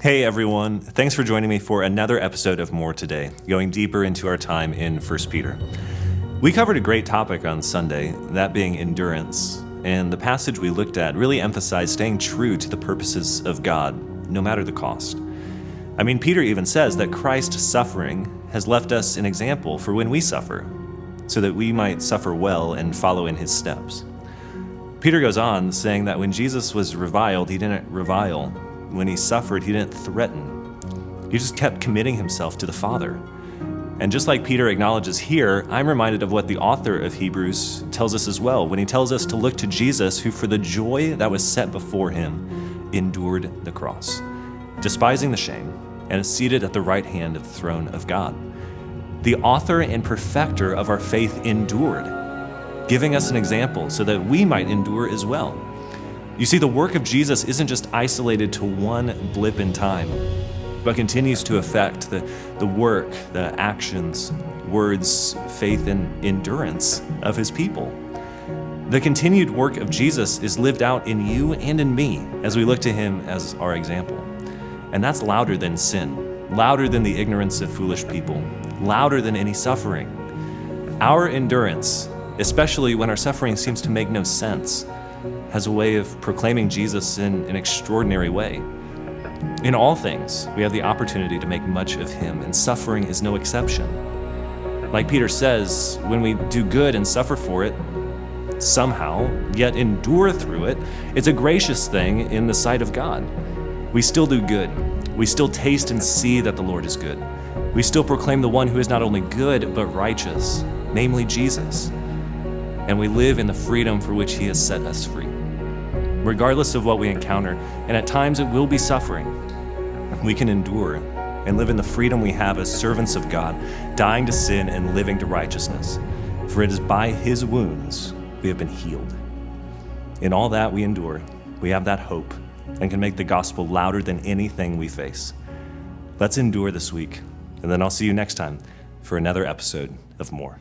Hey everyone, thanks for joining me for another episode of More Today, going deeper into our time in 1 Peter. We covered a great topic on Sunday, that being endurance, and the passage we looked at really emphasized staying true to the purposes of God, no matter the cost. I mean, Peter even says that Christ's suffering has left us an example for when we suffer, so that we might suffer well and follow in his steps. Peter goes on saying that when Jesus was reviled, he didn't revile. When he suffered, he didn't threaten. He just kept committing himself to the Father. And just like Peter acknowledges here, I'm reminded of what the author of Hebrews tells us as well, when he tells us to look to Jesus, who for the joy that was set before him endured the cross, despising the shame, and is seated at the right hand of the throne of God. The author and perfecter of our faith endured, giving us an example so that we might endure as well. You see, the work of Jesus isn't just isolated to one blip in time, but continues to affect the work, the actions, words, faith, and endurance of his people. The continued work of Jesus is lived out in you and in me as we look to him as our example. And that's louder than sin, louder than the ignorance of foolish people, louder than any suffering. Our endurance, especially when our suffering seems to make no sense, has a way of proclaiming Jesus in an extraordinary way. In all things, we have the opportunity to make much of him, and suffering is no exception. Like Peter says, when we do good and suffer for it, somehow, yet endure through it, it's a gracious thing in the sight of God. We still do good. We still taste and see that the Lord is good. We still proclaim the one who is not only good, but righteous, namely Jesus. And we live in the freedom for which he has set us free. Regardless of what we encounter, and at times it will be suffering, we can endure and live in the freedom we have as servants of God, dying to sin and living to righteousness. For it is by his wounds we have been healed. In all that we endure, we have that hope and can make the gospel louder than anything we face. Let's endure this week, and then I'll see you next time for another episode of More.